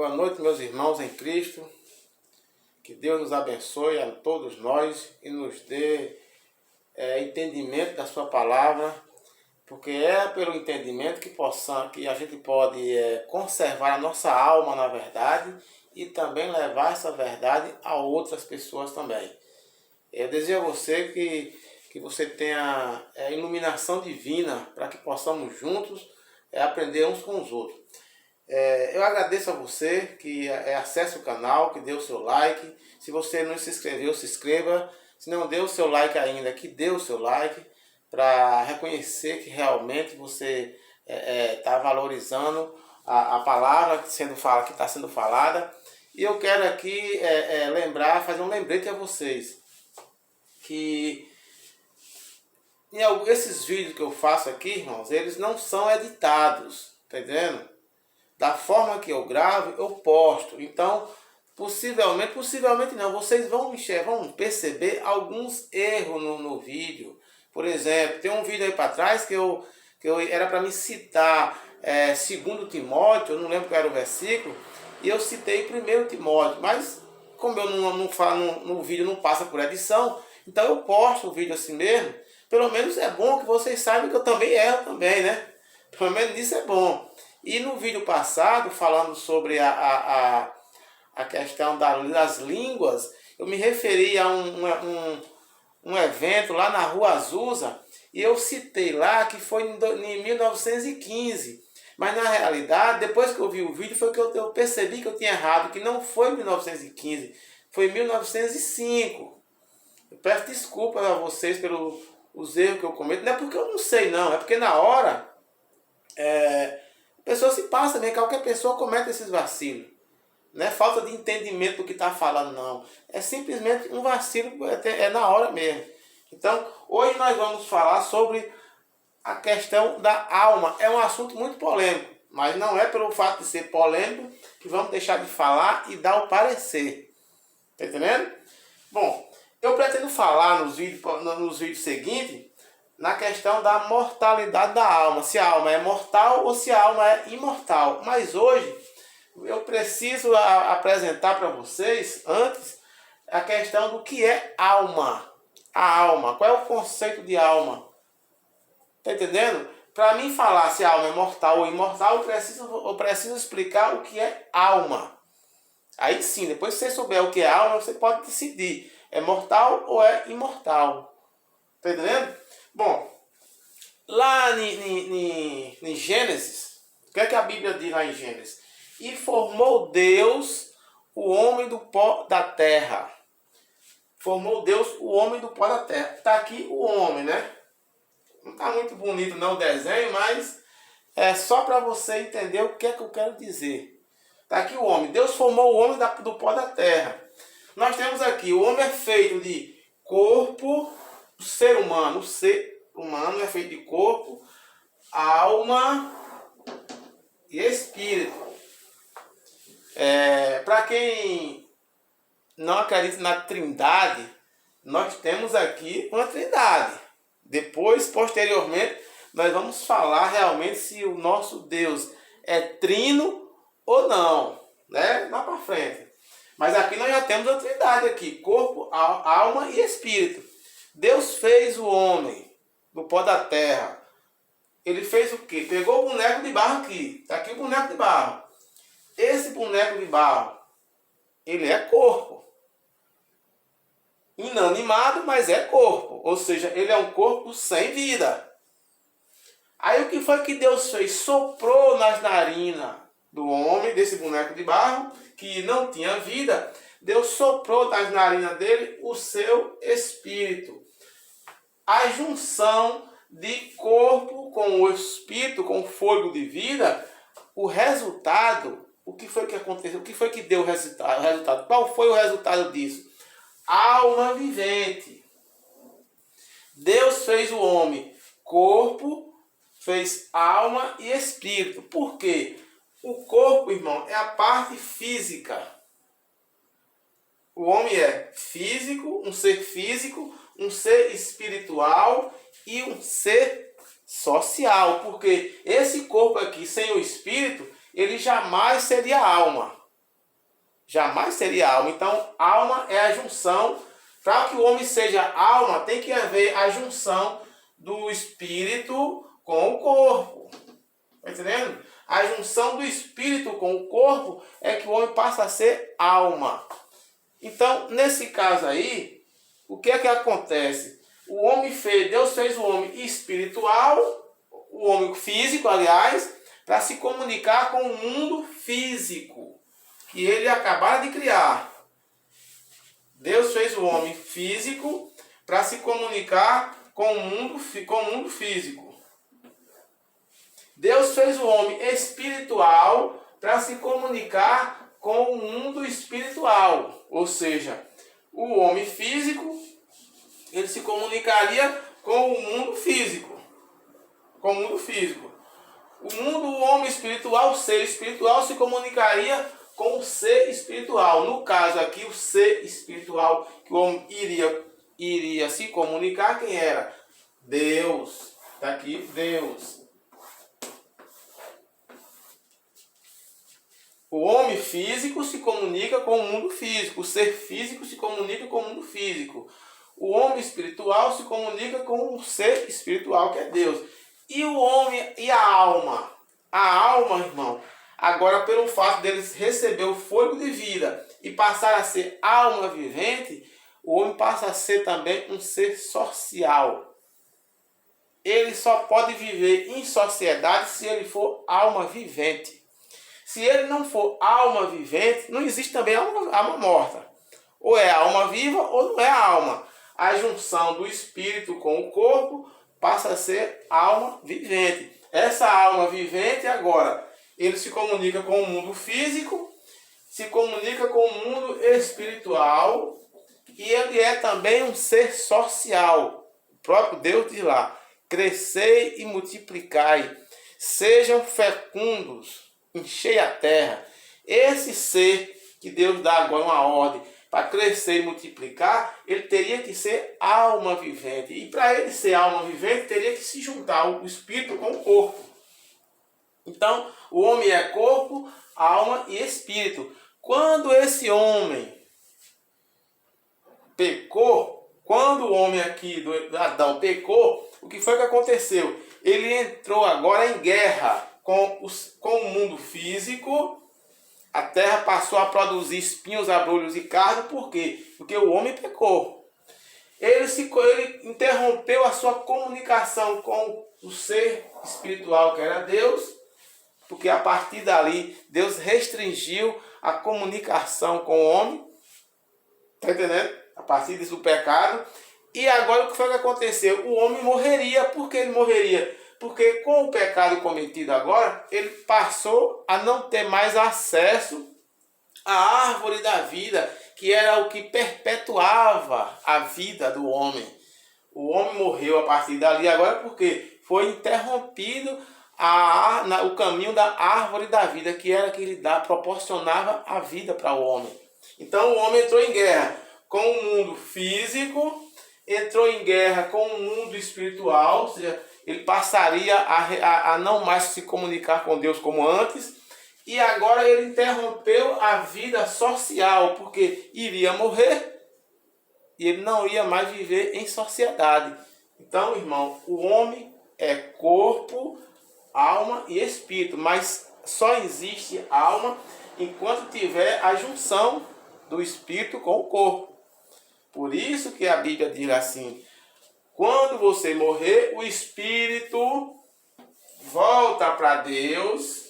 Boa noite, meus irmãos em Cristo. Que Deus nos abençoe a todos nós e nos dê entendimento da sua palavra, porque é pelo entendimento que a gente pode conservar a nossa alma na verdade e também levar essa verdade a outras pessoas também. Eu desejo a você que você tenha iluminação divina para que possamos juntos aprender uns com os outros. Eu agradeço a você que acesse o canal, que dê o seu like. Se você não se inscreveu, se inscreva. Se não deu o seu like ainda, que dê o seu like para reconhecer que realmente você está valorizando a palavra que está sendo falada. E eu quero aqui fazer um lembrete a vocês que esses vídeos que eu faço aqui, irmãos, eles não são editados, tá entendendo? Da forma que eu gravo, eu posto. Então, possivelmente não, vocês vão perceber alguns erros no vídeo. Por exemplo, tem um vídeo aí para trás que eu era para me citar 2 Timóteo, eu não lembro qual era o versículo, e eu citei 1 Timóteo, mas como eu não falo no vídeo, não passa por edição, então eu posto o vídeo assim mesmo. Pelo menos é bom que vocês saibam que eu também erro também, né? Pelo menos isso é bom. E no vídeo passado, falando sobre a questão das línguas, eu me referi a um evento lá na Rua Azusa, e eu citei lá que foi em 1915. Mas na realidade, depois que eu vi o vídeo, foi que eu percebi que eu tinha errado, que não foi em 1915, foi em 1905. Eu peço desculpas a vocês pelos erros que eu cometo. Não é porque eu não sei não, é porque na hora a pessoa se passa, né? Qualquer pessoa comete esses vacilos. Não é falta de entendimento do que está falando, não. É simplesmente um vacilo, na hora mesmo. Então, hoje nós vamos falar sobre a questão da alma. É um assunto muito polêmico, mas não é pelo fato de ser polêmico que vamos deixar de falar e dar o parecer. Tá entendendo? Bom, eu pretendo falar nos vídeos seguintes na questão da mortalidade da alma, se a alma é mortal ou se a alma é imortal. Mas hoje eu preciso apresentar para vocês antes a questão do que é alma. A alma, qual é o conceito de alma? Tá entendendo? Para mim falar se a alma é mortal ou imortal, eu preciso explicar o que é alma. Aí sim, depois que você souber o que é alma, você pode decidir, é mortal ou é imortal. Tá entendendo? Bom, lá em Gênesis, o que é que a Bíblia diz lá em Gênesis? E formou Deus o homem do pó da terra. Formou Deus o homem do pó da terra. Está aqui o homem, né? Não está muito bonito não o desenho, mas é só para você entender o que é que eu quero dizer. Está aqui o homem. Deus formou o homem do pó da terra. Nós temos aqui, o homem é feito de corpo, o ser humano é feito de corpo, alma e espírito. Para quem não acredita na trindade, nós temos aqui uma trindade. Depois, posteriormente, nós vamos falar realmente se o nosso Deus é trino ou não, né? Lá para frente. Mas aqui nós já temos a trindade aqui, corpo, alma e espírito. Deus fez o homem do pó da terra. Ele fez o quê? Pegou o boneco de barro aqui. Está aqui o boneco de barro. Esse boneco de barro, ele é corpo. Inanimado, mas é corpo. Ou seja, ele é um corpo sem vida. Aí o que foi que Deus fez? Soprou nas narinas do homem, desse boneco de barro, que não tinha vida. Deus soprou nas narinas dele o seu espírito. A junção de corpo com o espírito, com o fôlego de vida, o resultado, o que foi que aconteceu? O que foi que deu o resultado? Qual foi o resultado disso? Alma vivente. Deus fez o homem corpo, fez alma e espírito. Por quê? O corpo, irmão, é a parte física. O homem é físico, um ser espiritual e um ser social. Porque esse corpo aqui, sem o espírito, ele jamais seria alma. Jamais seria alma. Então, alma é a junção. Para que o homem seja alma, tem que haver a junção do espírito com o corpo. Está entendendo? A junção do espírito com o corpo é que o homem passa a ser alma. Então, nesse caso aí, o que é que acontece? O homem Deus fez o homem espiritual, o homem físico, aliás, para se comunicar com o mundo físico que ele acabara de criar. Deus fez o homem físico para se comunicar com o mundo físico. Deus fez o homem espiritual para se comunicar com o mundo espiritual. Ou seja, o homem físico, ele se comunicaria com o mundo físico. Com o mundo físico. O homem espiritual, o ser espiritual, se comunicaria com o ser espiritual. No caso aqui, o ser espiritual que o homem iria se comunicar, quem era? Deus. Está aqui, Deus. O homem físico se comunica com o mundo físico. O ser físico se comunica com o mundo físico. O homem espiritual se comunica com o ser espiritual, que é Deus. E o homem e a alma? A alma, irmão, agora pelo fato deles receber o fôlego de vida e passar a ser alma vivente, o homem passa a ser também um ser social. Ele só pode viver em sociedade se ele for alma vivente. Se ele não for alma vivente, não existe também alma morta. Ou é alma viva ou não é alma. A junção do espírito com o corpo passa a ser alma vivente. Essa alma vivente agora, ele se comunica com o mundo físico, se comunica com o mundo espiritual e ele é também um ser social. O próprio Deus diz lá, crescei e multiplicai, sejam fecundos, enchei a terra. Esse ser que Deus dá agora uma ordem para crescer e multiplicar, ele teria que ser alma vivente. E para ele ser alma vivente, teria que se juntar o espírito com o corpo. Então, o homem é corpo, alma e espírito. Quando esse homem pecou, quando o homem aqui do Adão pecou, o que foi que aconteceu? Ele entrou agora em guerra com o mundo físico. A terra passou a produzir espinhos, abrolhos e cardo. Por quê? Porque o homem pecou. Ele interrompeu a sua comunicação com o ser espiritual que era Deus, porque a partir dali Deus restringiu a comunicação com o homem. Está entendendo? A partir do pecado. E agora o que foi que aconteceu? O homem morreria. Por que ele morreria? Porque com o pecado cometido agora, ele passou a não ter mais acesso à árvore da vida, que era o que perpetuava a vida do homem. O homem morreu a partir dali agora porque foi interrompido o caminho da árvore da vida, que era que lhe proporcionava a vida para o homem. Então o homem entrou em guerra com o mundo físico, entrou em guerra com o mundo espiritual, ou seja, ele passaria a não mais se comunicar com Deus como antes. E agora ele interrompeu a vida social, porque iria morrer e ele não ia mais viver em sociedade. Então, irmão, o homem é corpo, alma e espírito, mas só existe alma enquanto tiver a junção do espírito com o corpo. Por isso que a Bíblia diz assim: quando você morrer, o espírito volta para Deus,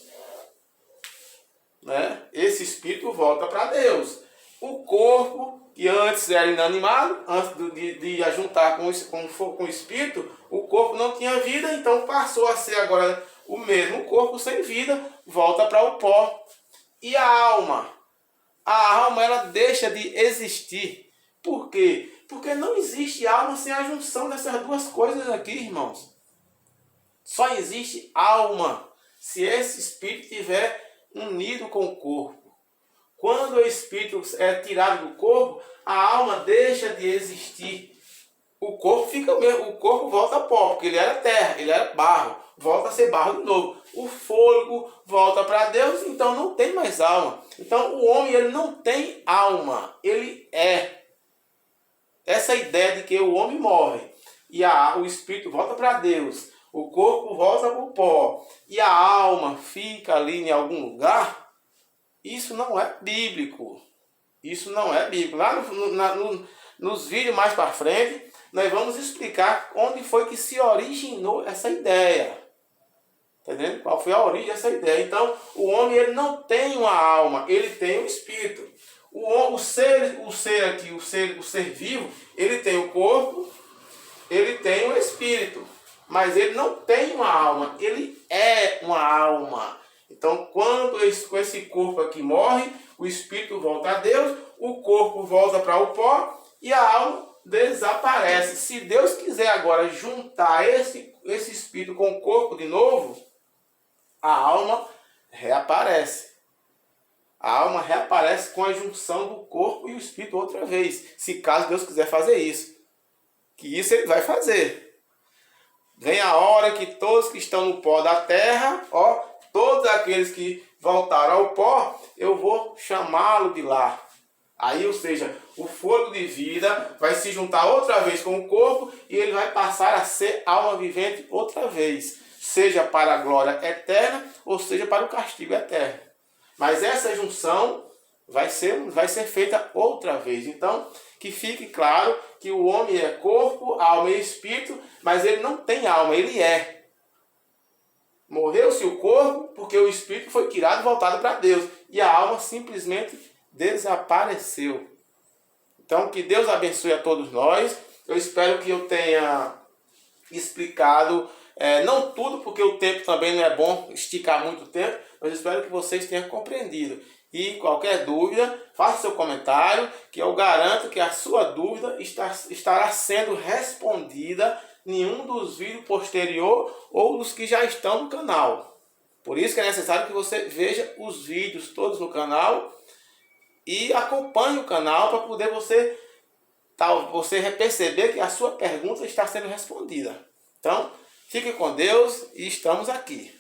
né? Esse espírito volta para Deus. O corpo, que antes era inanimado, antes de ajuntar com o espírito, o corpo não tinha vida, então passou a ser agora o mesmo corpo sem vida, volta para o pó. E a alma? A alma, ela deixa de existir. Por quê? Porque não existe alma sem a junção dessas duas coisas aqui, irmãos. Só existe alma se esse espírito estiver unido com o corpo. Quando o espírito é tirado do corpo, a alma deixa de existir. O corpo fica mesmo, o corpo volta a pó, porque ele era terra, ele era barro. volta a ser barro de novo. O fôlego volta para Deus, então não tem mais alma. Então o homem ele não tem alma, ele é. Essa ideia de que o homem morre e o espírito volta para Deus, o corpo volta para o pó e a alma fica ali em algum lugar, isso não é bíblico. Isso não é bíblico. Lá nos vídeos mais para frente, nós vamos explicar onde foi que se originou essa ideia. Tá entendendo? Qual foi a origem dessa ideia? Então, o homem ele não tem uma alma, ele tem um espírito. O ser aqui, o ser vivo, ele tem o corpo, ele tem o espírito, mas ele não tem uma alma, ele é uma alma. Então, quando esse corpo aqui morre, o espírito volta a Deus, o corpo volta para o pó e a alma desaparece. Se Deus quiser agora juntar esse espírito com o corpo de novo, a alma reaparece. A alma reaparece com a junção do corpo e o espírito outra vez. Se caso Deus quiser fazer isso. Que isso ele vai fazer. Vem a hora que todos que estão no pó da terra, todos aqueles que voltaram ao pó, eu vou chamá-lo de lá. Aí, ou seja, o fôlego de vida vai se juntar outra vez com o corpo e ele vai passar a ser alma vivente outra vez. Seja para a glória eterna ou seja para o castigo eterno. Mas essa junção vai ser feita outra vez. Então, que fique claro que o homem é corpo, alma e espírito, mas ele não tem alma, ele é. Morreu-se o corpo porque o espírito foi tirado e voltado para Deus. E a alma simplesmente desapareceu. Então, que Deus abençoe a todos nós. Eu espero que eu tenha explicado, não tudo, porque o tempo também não é bom esticar muito tempo, mas espero que vocês tenham compreendido. E qualquer dúvida, faça seu comentário, que eu garanto que a sua dúvida estará sendo respondida em um dos vídeos posteriores ou dos que já estão no canal. Por isso que é necessário que você veja os vídeos todos no canal e acompanhe o canal para poder você perceber que a sua pergunta está sendo respondida. Então, fique com Deus e estamos aqui.